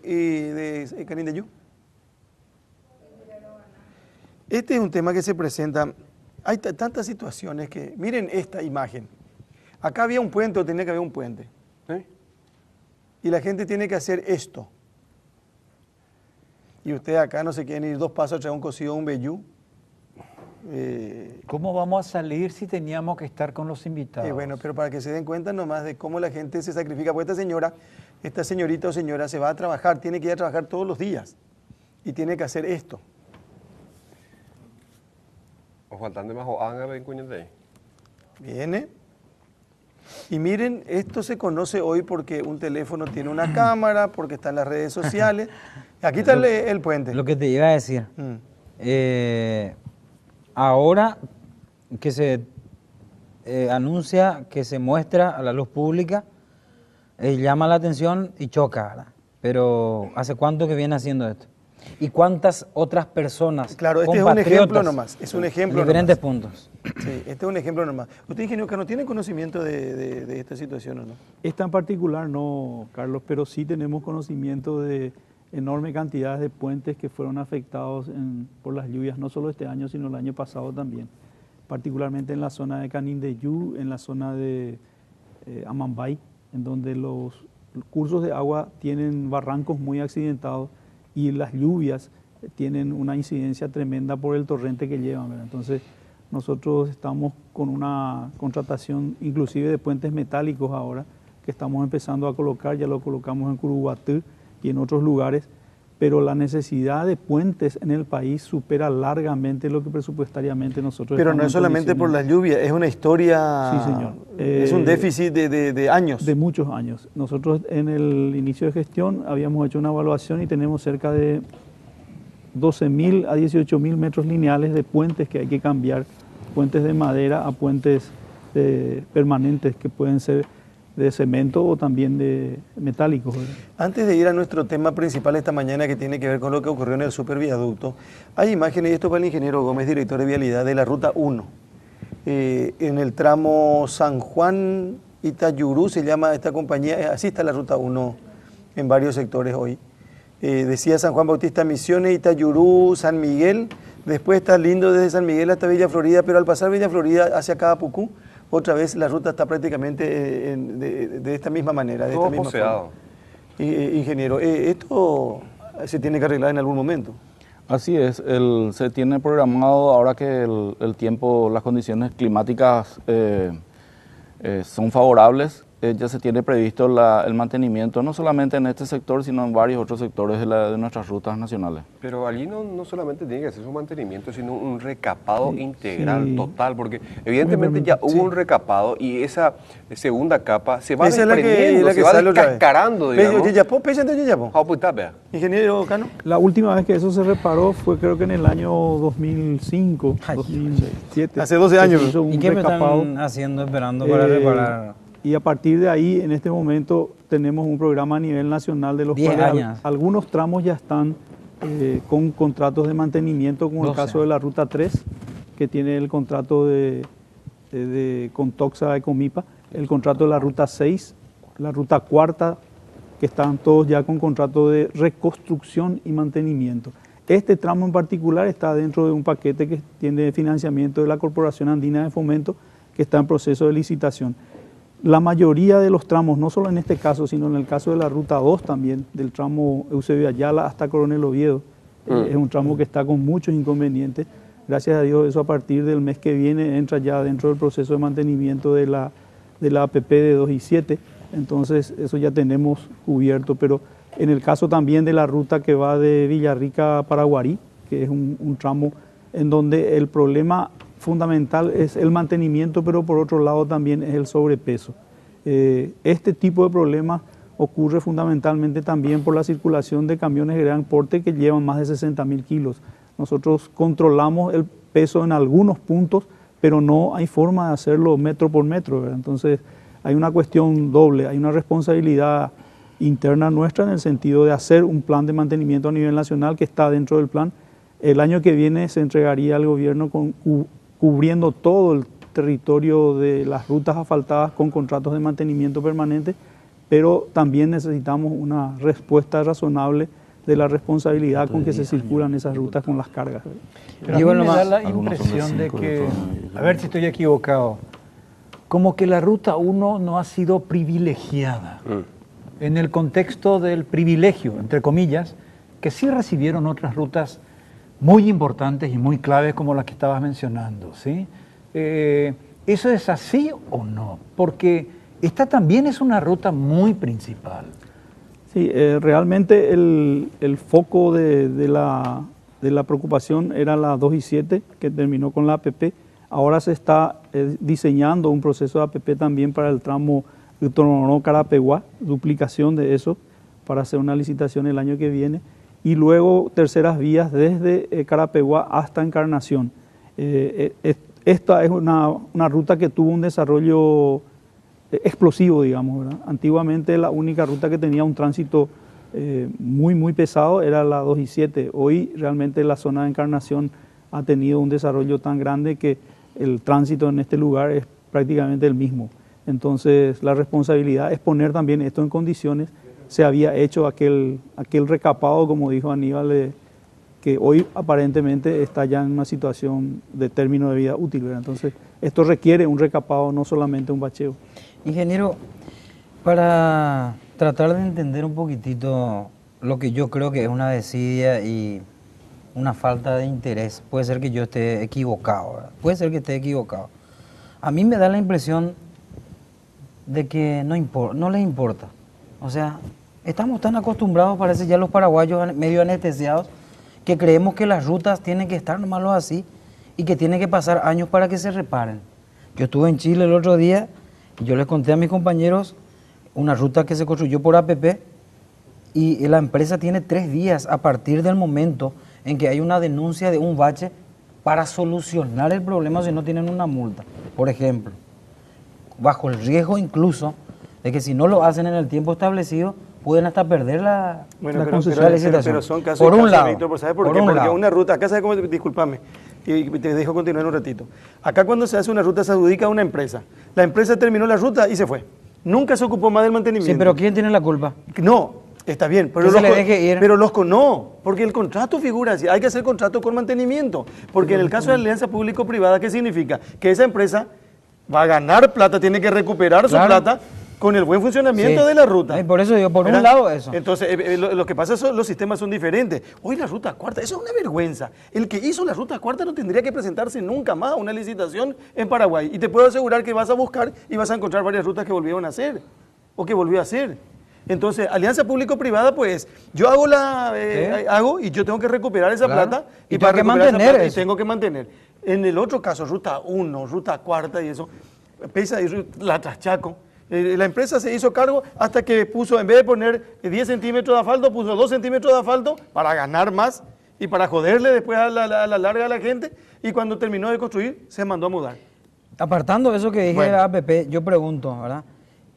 de Canindeyú. Este es un tema que se presenta. Hay tantas situaciones que... Miren esta imagen. Acá había un puente o tenía que haber un puente. Y la gente tiene que hacer esto. Y ustedes acá no se quieren ir 2 pasos a traer un cocido o un vellú. ¿Cómo vamos a salir si teníamos que estar con los invitados? Bueno, pero para que se den cuenta nomás de cómo la gente se sacrifica. Porque esta señorita o señora se va a trabajar, tiene que ir a trabajar todos los días. Y tiene que hacer esto. O faltando más o anga ven cuñete. Viene. Y miren, esto se conoce hoy porque un teléfono tiene una cámara, porque está en las redes sociales. Aquí está el puente. Lo que te iba a decir. Ahora que se anuncia, que se muestra a la luz pública, llama la atención y choca, ¿verdad? Pero ¿hace cuánto que viene haciendo esto? ¿Y cuántas otras personas? Claro, este es un ejemplo nomás. Es un ejemplo diferentes nomás. puntos. Sí, este es un ejemplo nomás. ¿Usted, ingeniero Cano, tiene conocimiento de esta situación o no? Esta en particular no, Carlos, pero sí tenemos conocimiento de enorme cantidad de puentes que fueron afectados por las lluvias, no solo este año, sino el año pasado también. Particularmente en la zona de Canindeyú, en la zona de Amambay, en donde los cursos de agua tienen barrancos muy accidentados y las lluvias tienen una incidencia tremenda por el torrente que llevan, ¿verdad? Entonces, nosotros estamos con una contratación inclusive de puentes metálicos ahora, que estamos empezando a colocar, ya lo colocamos en Curuguatú y en otros lugares, pero la necesidad de puentes en el país supera largamente lo que presupuestariamente nosotros Pero no es solamente por las lluvias, es una historia... Sí, señor. Es un déficit de años. De muchos años. Nosotros en el inicio de gestión habíamos hecho una evaluación y tenemos cerca de 12.000 a 18.000 metros lineales de puentes que hay que cambiar, puentes de madera a puentes permanentes que pueden ser de cemento o también de metálicos, ¿verdad? Antes de ir a nuestro tema principal esta mañana, que tiene que ver con lo que ocurrió en el superviaducto, hay imágenes, y esto para el ingeniero Gómez, director de Vialidad, de la Ruta 1. En el tramo San Juan-Itayurú se llama esta compañía, así está la Ruta 1 en varios sectores hoy. Decía San Juan Bautista Misiones, Itayurú, San Miguel, después está lindo desde San Miguel hasta Villa Florida, pero al pasar Villa Florida hacia Cadapucú, otra vez la ruta está prácticamente de esta misma manera. Todo poseado. Ingeniero, ¿esto se tiene que arreglar en algún momento? Así es, se tiene programado ahora que el tiempo, las condiciones climáticas son favorables, ya se tiene previsto el mantenimiento, no solamente en este sector, sino en varios otros sectores de nuestras rutas nacionales. Pero allí no solamente tiene que hacer su mantenimiento, sino un recapado integral, total, porque evidentemente ya hubo un recapado y esa segunda capa se va desprendiendo, se va descascarando, digamos. Ingeniero Cano. La última vez que eso se reparó fue creo que en el año 2005, 2007. Hace 12 años. ¿Y qué me están haciendo esperando para reparar? Y a partir de ahí, en este momento, tenemos un programa a nivel nacional de los cuales algunos tramos ya están con contratos de mantenimiento, como el caso de la Ruta 3, que tiene el contrato con Toxa Ecomipa, el contrato de la Ruta 6, la Ruta 4, que están todos ya con contrato de reconstrucción y mantenimiento. Este tramo en particular está dentro de un paquete que tiene financiamiento de la Corporación Andina de Fomento, que está en proceso de licitación. La mayoría de los tramos, no solo en este caso, sino en el caso de la Ruta 2 también, del tramo Eusebio Ayala hasta Coronel Oviedo, es un tramo que está con muchos inconvenientes. Gracias a Dios, eso a partir del mes que viene entra ya dentro del proceso de mantenimiento de la APP de 2 y 7, entonces eso ya tenemos cubierto. Pero en el caso también de la ruta que va de Villarrica a Paraguarí, que es un tramo en donde el problema fundamental es el mantenimiento, pero por otro lado también es el sobrepeso. Este tipo de problemas ocurre fundamentalmente también por la circulación de camiones de gran porte que llevan más de 60.000 kilos. Nosotros controlamos el peso en algunos puntos, pero no hay forma de hacerlo metro por metro, ¿verdad? Entonces hay una cuestión doble, hay una responsabilidad interna nuestra en el sentido de hacer un plan de mantenimiento a nivel nacional que está dentro del plan. El año que viene se entregaría al gobierno cubriendo todo el territorio de las rutas asfaltadas con contratos de mantenimiento permanente, pero también necesitamos una respuesta razonable de la responsabilidad con que se circulan esas rutas con las cargas. Pero a mí me da la impresión de que, a ver si estoy equivocado, como que la Ruta 1 no ha sido privilegiada en el contexto del privilegio, entre comillas, que sí recibieron otras rutas muy importantes y muy claves como las que estabas mencionando, ¿sí? ¿Eso es así o no? Porque esta también es una ruta muy principal. Sí, realmente el foco de la preocupación era la 2 y 7, que terminó con la APP. Ahora se está diseñando un proceso de APP también para el tramo Toronó-Carapeguá, duplicación de eso, para hacer una licitación el año que viene. Y luego terceras vías desde Carapeguá hasta Encarnación. Esta es una ruta que tuvo un desarrollo explosivo, digamos, ¿verdad? Antiguamente la única ruta que tenía un tránsito muy pesado era la 2 y 7. Hoy realmente la zona de Encarnación ha tenido un desarrollo tan grande que el tránsito en este lugar es prácticamente el mismo. Entonces la responsabilidad es poner también esto en condiciones. Se había hecho aquel recapado, como dijo Aníbal, que hoy aparentemente está ya en una situación de término de vida útil, ¿verdad? Entonces esto requiere un recapado, no solamente un bacheo. Ingeniero, para tratar de entender un poquitito lo que yo creo que es una desidia y una falta de interés, puede ser que yo esté equivocado, ¿verdad? Puede ser que esté equivocado. A mí me da la impresión de que no les importa. O sea, estamos tan acostumbrados, parece ya los paraguayos medio anestesiados, que creemos que las rutas tienen que estar nomás así y que tienen que pasar años para que se reparen. Yo estuve en Chile el otro día y yo les conté a mis compañeros una ruta que se construyó por APP y la empresa tiene 3 días a partir del momento en que hay una denuncia de un bache para solucionar el problema si no tienen una multa, por ejemplo, bajo el riesgo incluso de que si no lo hacen en el tiempo establecido pueden hasta perder la licitación. Pero son casos por un lado, Víctor, ¿sabes por qué? Porque una ruta, acá sabes cómo, discúlpame, y te dejo continuar un ratito. Acá cuando se hace una ruta se adjudica a una empresa. La empresa terminó la ruta y se fue. Nunca se ocupó más del mantenimiento. Sí, pero ¿quién tiene la culpa? No, está bien, pero no, porque el contrato figura así, hay que hacer contrato con mantenimiento, porque en el caso de alianza público-privada, ¿qué significa? Que esa empresa va a ganar plata, tiene que recuperar su plata con el buen funcionamiento de la ruta. Por eso digo, por un lado eso. Entonces, lo que pasa es que los sistemas son diferentes. Hoy la ruta cuarta, eso es una vergüenza. El que hizo la ruta cuarta no tendría que presentarse nunca más a una licitación en Paraguay. Y te puedo asegurar que vas a buscar y vas a encontrar varias rutas que volvieron a hacer o que volvió a hacer. Entonces, alianza público-privada, pues, yo hago y yo tengo que recuperar esa plata y para recuperar esa plata tengo que mantener. En el otro caso, ruta 1, ruta cuarta y eso, pesa la Traschaco. La empresa se hizo cargo hasta que puso, en vez de poner 10 centímetros de asfalto, puso 2 centímetros de asfalto para ganar más y para joderle después a la larga a la gente. Y cuando terminó de construir, se mandó a mudar. Apartando eso que dije de la APP, yo pregunto, ¿verdad?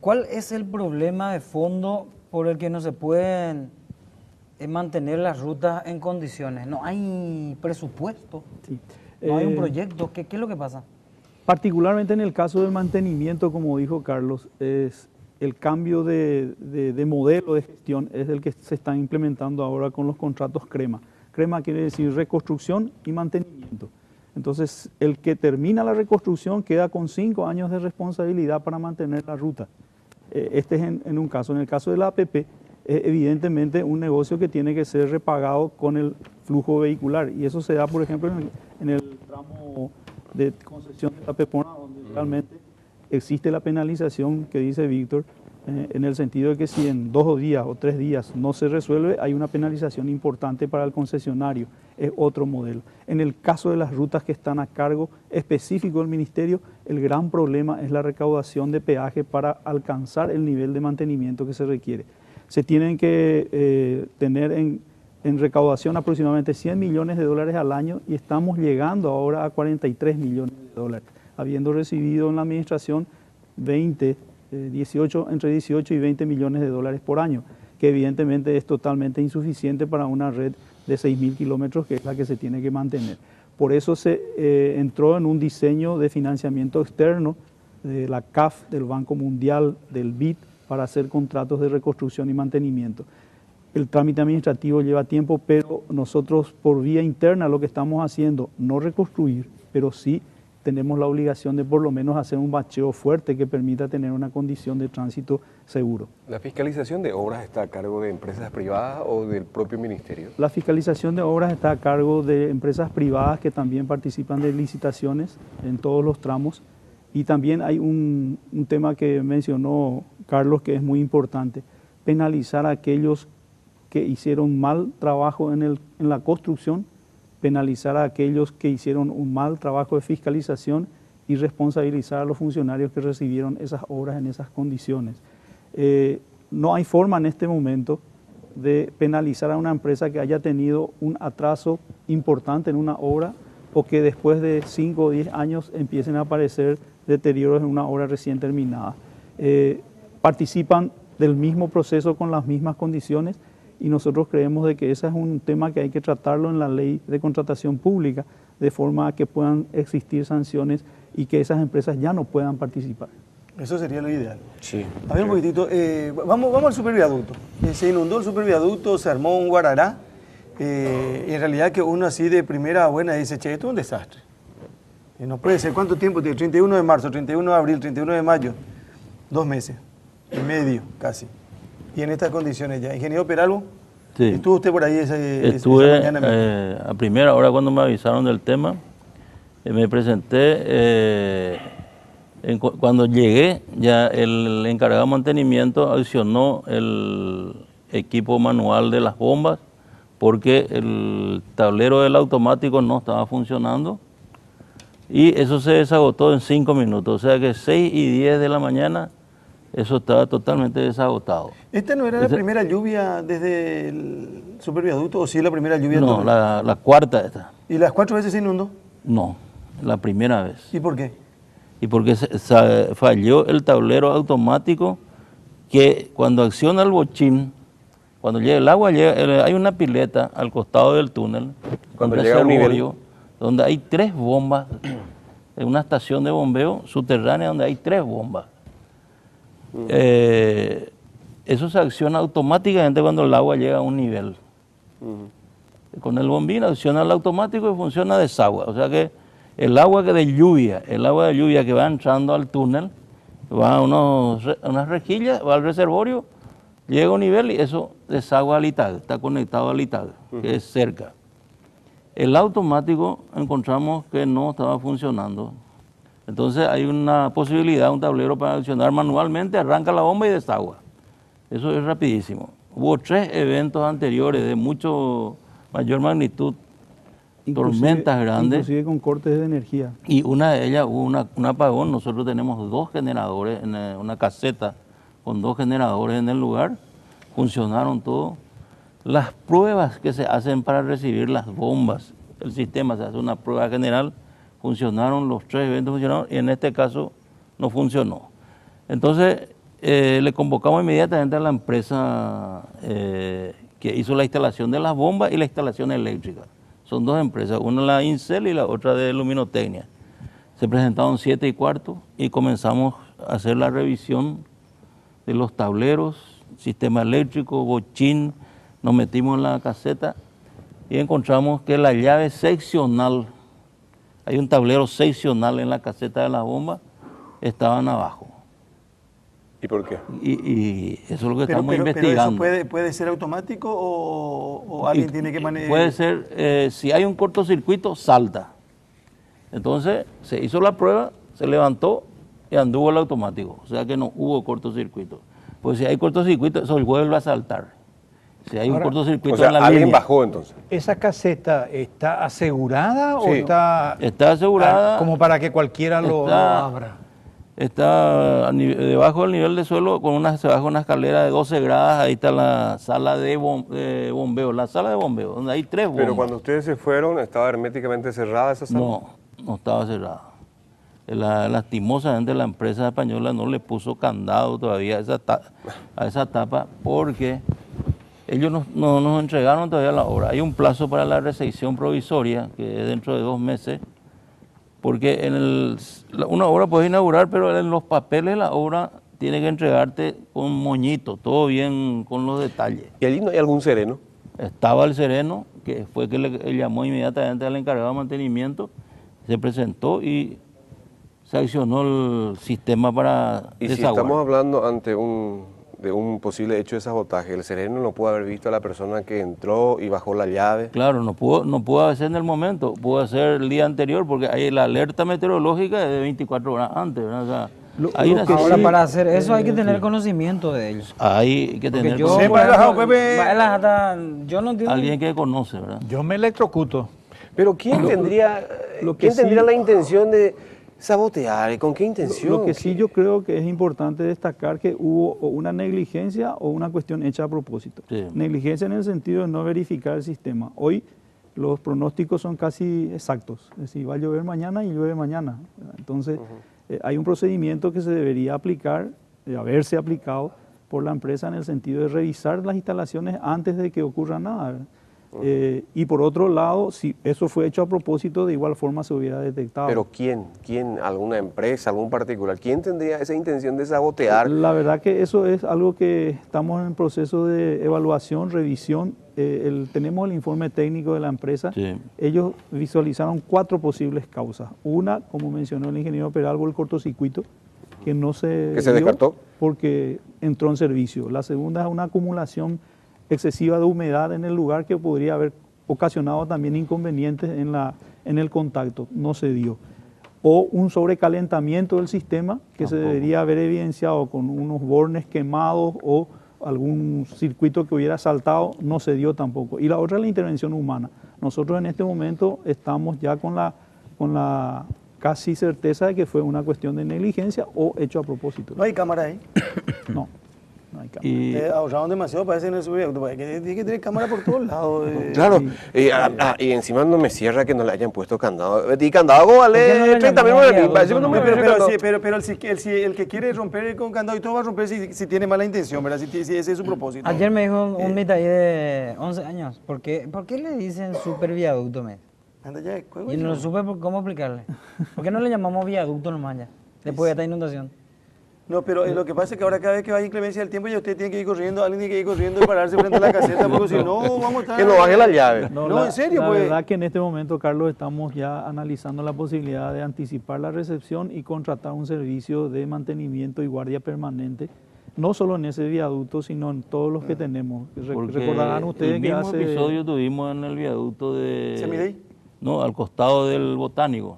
¿Cuál es el problema de fondo por el que no se pueden mantener las rutas en condiciones? No hay presupuesto, no hay un proyecto. ¿Qué es lo que pasa? Particularmente en el caso del mantenimiento, como dijo Carlos, es el cambio de modelo de gestión es el que se está implementando ahora con los contratos CREMA. CREMA quiere decir reconstrucción y mantenimiento. Entonces, el que termina la reconstrucción queda con 5 años de responsabilidad para mantener la ruta. Este es en un caso. En el caso de la APP, es evidentemente un negocio que tiene que ser repagado con el flujo vehicular. Y eso se da, por ejemplo, en el tramo de concesión de la Pepona, donde realmente existe la penalización que dice Víctor, en el sentido de que si en 2 días o 3 días no se resuelve, hay una penalización importante para el concesionario. Es otro modelo. En el caso de las rutas que están a cargo específico del Ministerio, el gran problema es la recaudación de peaje para alcanzar el nivel de mantenimiento que se requiere. Se tienen que tener en recaudación aproximadamente 100 millones de dólares al año y estamos llegando ahora a 43 millones de dólares, habiendo recibido en la administración entre 18 y 20 millones de dólares por año, que evidentemente es totalmente insuficiente para una red de 6.000 kilómetros, que es la que se tiene que mantener. Por eso se entró en un diseño de financiamiento externo de la CAF, del Banco Mundial, del BID, para hacer contratos de reconstrucción y mantenimiento. El trámite administrativo lleva tiempo, pero nosotros por vía interna lo que estamos haciendo, no reconstruir, pero sí tenemos la obligación de por lo menos hacer un bacheo fuerte que permita tener una condición de tránsito seguro. ¿La fiscalización de obras está a cargo de empresas privadas o del propio ministerio? La fiscalización de obras está a cargo de empresas privadas que también participan de licitaciones en todos los tramos. Y también hay un tema que mencionó Carlos que es muy importante, penalizar a aquellos que hicieron mal trabajo en la construcción, penalizar a aquellos que hicieron un mal trabajo de fiscalización y responsabilizar a los funcionarios que recibieron esas obras en esas condiciones. No hay forma en este momento de penalizar a una empresa que haya tenido un atraso importante en una obra o que después de 5 o 10 años empiecen a aparecer deterioros en una obra recién terminada. Participan del mismo proceso con las mismas condiciones y nosotros creemos de que ese es un tema que hay que tratarlo en la ley de contratación pública de forma que puedan existir sanciones y que esas empresas ya no puedan participar. Eso sería lo ideal. Sí. A ver un poquitito, vamos al superviaducto. Se inundó el superviaducto, se armó un guarará. Y en realidad que uno así de primera buena dice, che, esto es un desastre. No puede ser, ¿cuánto tiempo tiene? 31 de marzo, 31 de abril, 31 de mayo. 2 meses y medio casi. Y en estas condiciones ya. Ingeniero Peralvo, sí. ¿Estuvo usted por ahí Estuve esa mañana? A primera hora cuando me avisaron del tema, me presenté, cuando llegué ya el encargado de mantenimiento accionó el equipo manual de las bombas porque el tablero del automático no estaba funcionando y eso se desagotó en 5 minutos, o sea que 6 y 10 de la mañana eso estaba totalmente desagotado. ¿Esta no era la primera lluvia desde el superviaducto o sí la primera lluvia? No, la cuarta esta. ¿Y las 4 veces se inundó? No, la primera vez. ¿Y por qué? Y porque falló el tablero automático que cuando acciona el bochín, cuando llega el agua, hay una pileta al costado del túnel, cuando llega a un nivel donde hay 3 bombas, en una estación de bombeo subterránea donde hay 3 bombas. Eso se acciona automáticamente cuando el agua llega a un nivel. Con el bombín acciona el automático y funciona desagua. O sea que el agua de lluvia que va entrando al túnel, va a unas rejillas, va al reservorio, llega a un nivel y eso desagua al ITAG, está conectado al ITAG, que es cerca. El automático encontramos que no estaba funcionando. Entonces hay una posibilidad, un tablero para accionar manualmente, arranca la bomba y desagua. Eso es rapidísimo. Hubo 3 eventos anteriores de mucho mayor magnitud, tormentas grandes. Inclusive con cortes de energía. Y una de ellas hubo un apagón. Nosotros tenemos 2 generadores, en una caseta con 2 generadores en el lugar. Funcionaron todos. Las pruebas que se hacen para recibir las bombas, el sistema se hace una prueba general, funcionaron, los 3 eventos funcionaron y en este caso no funcionó. Entonces le convocamos inmediatamente a la empresa que hizo la instalación de las bombas y la instalación eléctrica. Son 2 empresas, una la Incel y la otra de Luminotecnia. Se presentaron 7:15 y comenzamos a hacer la revisión de los tableros, sistema eléctrico, bochín. Nos metimos en la caseta y encontramos que la llave seccional, hay un tablero seccional en la caseta de la bomba, estaban abajo. ¿Y por qué? Y eso es lo que estamos investigando. ¿Pero eso puede ser automático o alguien tiene que manejar? Puede ser, si hay un cortocircuito, salta. Entonces se hizo la prueba, se levantó y anduvo el automático. O sea que no hubo cortocircuito. Pues si hay cortocircuito, eso vuelve a saltar. Si hay un cortocircuito en la alguien línea. Bajó entonces. ¿Esa caseta está asegurada o está asegurada? Como para que cualquiera lo abra. Está debajo del nivel de suelo, se baja una escalera de 12 gradas, ahí está la sala de bombeo, donde hay 3 bombas. Pero cuando ustedes se fueron, ¿estaba herméticamente cerrada esa sala? No estaba cerrada. Lastimosamente la empresa española no le puso candado todavía a esa tapa porque ellos no nos entregaron todavía la obra. Hay un plazo para la recepción provisoria, que es dentro de 2 meses, porque una obra puede inaugurar, pero en los papeles la obra tiene que entregarte con moñito, todo bien con los detalles. ¿Y allí no hay algún sereno? Estaba el sereno, que fue que le llamó inmediatamente al encargado de mantenimiento, se presentó y se accionó el sistema para y desaguar. Si estamos hablando ante de un posible hecho de sabotaje, el sereno no pudo haber visto a la persona que entró y bajó la llave. Claro, no pudo hacer en el momento, pudo hacer el día anterior, porque hay la alerta meteorológica de 24 horas antes, ¿verdad? O sea, ahora para hacer eso hay que tener conocimiento de ellos. Hay que tener yo no entiendo. Alguien que conoce, ¿verdad? Yo me electrocuto. Pero ¿quién tendría la intención de sabotear? ¿Con qué intención? Lo que sí yo creo que es importante destacar que hubo una negligencia o una cuestión hecha a propósito. Sí. Negligencia en el sentido de no verificar el sistema. Hoy los pronósticos son casi exactos. Es decir, va a llover mañana y llueve mañana. Entonces, hay un procedimiento que se debería aplicar, de haberse aplicado por la empresa en el sentido de revisar las instalaciones antes de que ocurra nada, ¿verdad? Y por otro lado, si eso fue hecho a propósito, de igual forma se hubiera detectado. ¿Pero quién? ¿Alguna empresa, algún particular? ¿Quién tendría esa intención de sabotear? La verdad que eso es algo que estamos en proceso de evaluación, revisión. Tenemos el informe técnico de la empresa. Sí. Ellos visualizaron 4 posibles causas. Una, como mencionó el ingeniero Peralvo, el cortocircuito, que no se descartó porque entró en servicio. La segunda es una acumulación excesiva de humedad en el lugar que podría haber ocasionado también inconvenientes en el contacto, no se dio. O un sobrecalentamiento del sistema que se debería haber evidenciado con unos bornes quemados o algún circuito que hubiera saltado, no se dio tampoco. Y la otra es la intervención humana. Nosotros en este momento estamos ya con la casi certeza de que fue una cuestión de negligencia o hecho a propósito. ¿No hay cámara ahí? No. No hay cámara. Y ahorraron demasiado, parece en el subviaducto, tiene que tener cámara por todos lados. Claro, y encima no me cierra que no le hayan puesto candado. Y candado vale 30.000 pero el que quiere romper con candado y todo va a romper si tiene mala intención, ¿verdad? Si ese es su propósito. Ayer me dijo un mitaí de 11 años, ¿por qué le dicen super viaducto? Anda ya, y no supe cómo explicarle. ¿Por qué no le llamamos viaducto nomás ya, después de esta inundación? No, pero lo que pasa es que ahora cada vez que va a inclemencia del tiempo ya usted tiene que ir corriendo, alguien tiene que ir corriendo y pararse frente a la caseta, porque si no, vamos a estar... Que no baje la llave. No, en serio, pues. La verdad que en este momento, Carlos, estamos ya analizando la posibilidad de anticipar la recepción y contratar un servicio de mantenimiento y guardia permanente, no solo en ese viaducto, sino en todos los que tenemos. Recordarán ustedes que hace... El mismo episodio tuvimos en el viaducto de... ¿Semidey? No, al costado del Botánico.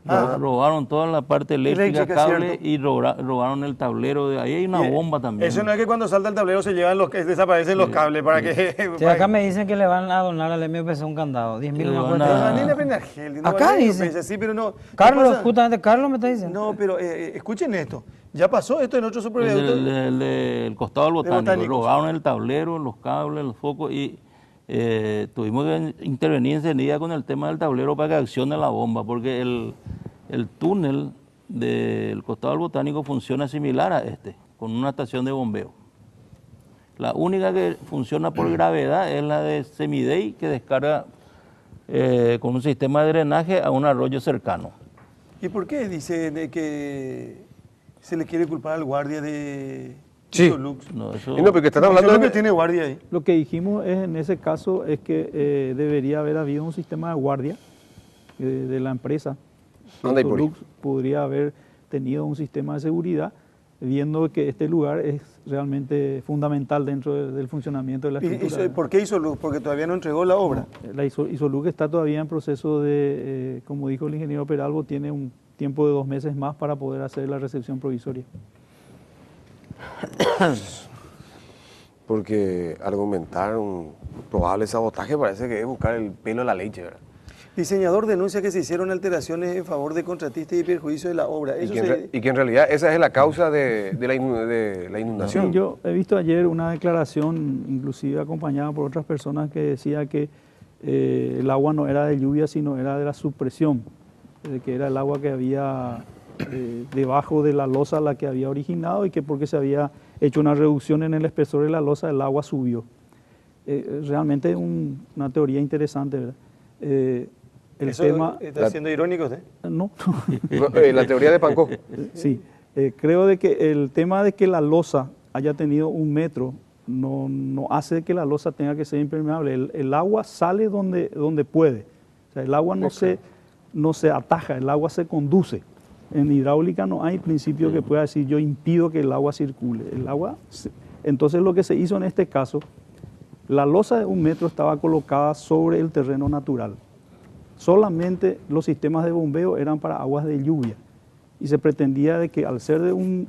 Robaron toda la parte eléctrica, cable, y robaron el tablero. Ahí hay una bomba también. Eso no es que cuando salta el tablero se llevan desaparecen los cables para que... Sí, acá me dicen que le van a donar al MPC un candado, 10.000 más. Acá dice. Sí, pero no. Carlos, justamente Carlos me está diciendo. No, pero escuchen esto. Ya pasó esto en otro superviaducto. El costado del Botánico. Robaron el tablero, los cables, los focos y... tuvimos que intervenir enseguida con el tema del tablero para que accione la bomba, porque el túnel del costado del Botánico funciona similar a este, con una estación de bombeo. La única que funciona por gravedad es la de Semidey, que descarga con un sistema de drenaje a un arroyo cercano. ¿Y por qué dice de que se le quiere culpar al guardia de... Sí. No, porque están hablando que tiene guardia ahí. Lo que dijimos en ese caso es que debería haber habido un sistema de guardia de la empresa. Lux podría haber tenido un sistema de seguridad, viendo que este lugar es realmente fundamental dentro del funcionamiento de la estructura. ¿Por qué Isolux? Porque todavía no entregó la obra. La Isolux está todavía en proceso de, como dijo el ingeniero Peralvo, tiene un tiempo de 2 meses más para poder hacer la recepción provisoria. Porque argumentar un probable sabotaje parece que es buscar el pelo a la leche, ¿verdad? Diseñador denuncia que se hicieron alteraciones en favor de contratistas y perjuicio de la obra. Y que en realidad esa es la causa de la inundación. Sí, yo he visto ayer una declaración, inclusive acompañada por otras personas, que decía que el agua no era de lluvia, sino era de la subpresión, que era el agua que había debajo de la losa la que había originado y que porque se había hecho una reducción en el espesor de la losa, el agua subió. Realmente es una teoría interesante, ¿verdad? ¿Está siendo irónico usted? No. La teoría de Pancó. Sí. Creo de que el tema de que la losa haya tenido 1 metro no hace que la losa tenga que ser impermeable. El agua sale donde puede. O sea, el agua no se ataja, el agua se conduce. En hidráulica no hay principio que pueda decir yo impido que el agua circule. Entonces lo que se hizo en este caso, la losa de 1 metro estaba colocada sobre el terreno natural. Solamente los sistemas de bombeo eran para aguas de lluvia. Y se pretendía de que al ser de 1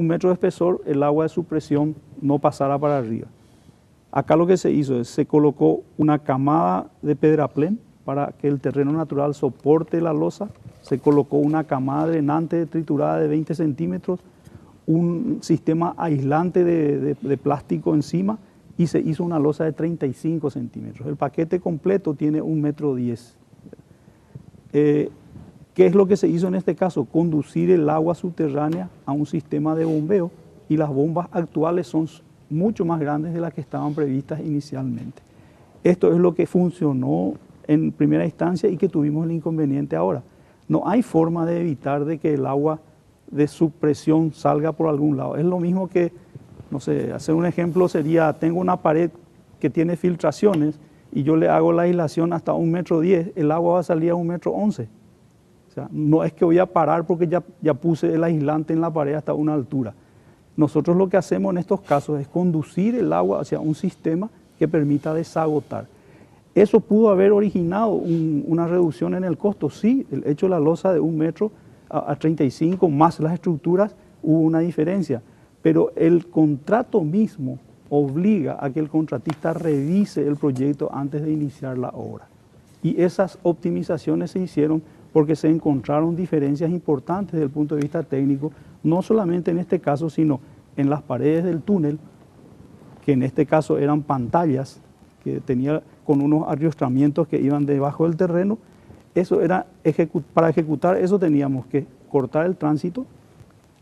metro de espesor, el agua de su presión no pasara para arriba. Acá lo que se hizo es, se colocó una camada de pedraplén para que el terreno natural soporte la losa, se colocó una camada drenante triturada de 20 centímetros, un sistema aislante de plástico encima y se hizo una losa de 35 centímetros. El paquete completo tiene 1,10 metros. ¿Qué es lo que se hizo en este caso? Conducir el agua subterránea a un sistema de bombeo y las bombas actuales son mucho más grandes de las que estaban previstas inicialmente. Esto es lo que funcionó en primera instancia y que tuvimos el inconveniente ahora. No hay forma de evitar de que el agua de subpresión salga por algún lado. Es lo mismo que, no sé, hacer un ejemplo sería, tengo una pared que tiene filtraciones y yo le hago la aislación hasta 1,10 metros, el agua va a salir a 1,11 metros. O sea, no es que voy a parar porque ya puse el aislante en la pared hasta una altura. Nosotros lo que hacemos en estos casos es conducir el agua hacia un sistema que permita desagotar. ¿Eso pudo haber originado una reducción en el costo? Sí, el hecho de la losa de 1 metro a 35 más las estructuras hubo una diferencia, pero el contrato mismo obliga a que el contratista revise el proyecto antes de iniciar la obra. Y esas optimizaciones se hicieron porque se encontraron diferencias importantes desde el punto de vista técnico, no solamente en este caso, sino en las paredes del túnel, que en este caso eran pantallas que tenía con unos arriostramientos que iban debajo del terreno. Eso era para ejecutar eso teníamos que cortar el tránsito,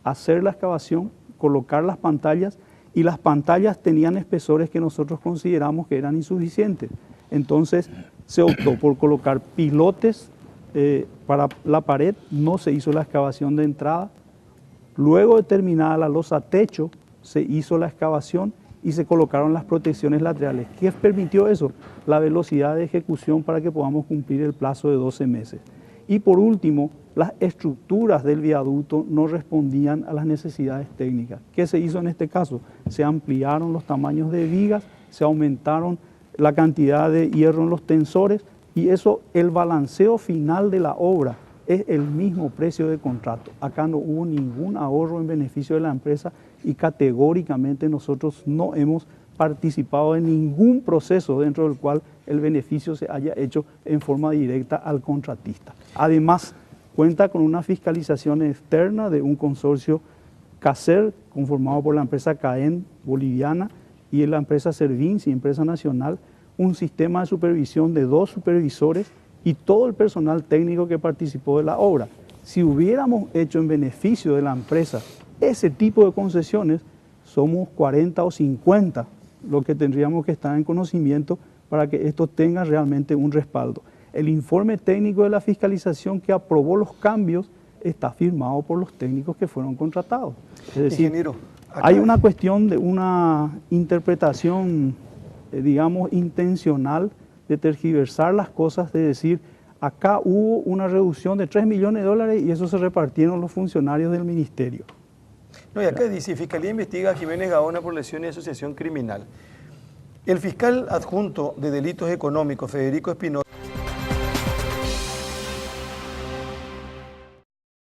hacer la excavación, colocar las pantallas, y las pantallas tenían espesores que nosotros consideramos que eran insuficientes. Entonces se optó por colocar pilotes para la pared, no se hizo la excavación de entrada. Luego de terminada la losa techo, se hizo la excavación y se colocaron las protecciones laterales. ¿Qué permitió eso? La velocidad de ejecución para que podamos cumplir el plazo de 12 meses. Y por último, las estructuras del viaducto no respondían a las necesidades técnicas. ¿Qué se hizo en este caso? Se ampliaron los tamaños de vigas, se aumentaron la cantidad de hierro en los tensores, y eso, el balanceo final de la obra es el mismo precio de contrato. Acá no hubo ningún ahorro en beneficio de la empresa y categóricamente nosotros no hemos participado en ningún proceso dentro del cual el beneficio se haya hecho en forma directa al contratista. Además, cuenta con una fiscalización externa de un consorcio CACER, conformado por la empresa CAEN boliviana y la empresa Servinci, empresa nacional, un sistema de supervisión de 2 supervisores y todo el personal técnico que participó de la obra. Si hubiéramos hecho en beneficio de la empresa ese tipo de concesiones, somos 40 o 50 los que tendríamos que estar en conocimiento para que esto tenga realmente un respaldo. El informe técnico de la fiscalización que aprobó los cambios está firmado por los técnicos que fueron contratados. Es decir, ingeniero, hay una cuestión de una interpretación, digamos, intencional de tergiversar las cosas, de decir, acá hubo una reducción de 3 millones de dólares y eso se repartieron los funcionarios del ministerio. No, y acá dice, Fiscalía investiga a Jiménez Gaona por lesión y asociación criminal. El fiscal adjunto de delitos económicos, Federico Espinosa,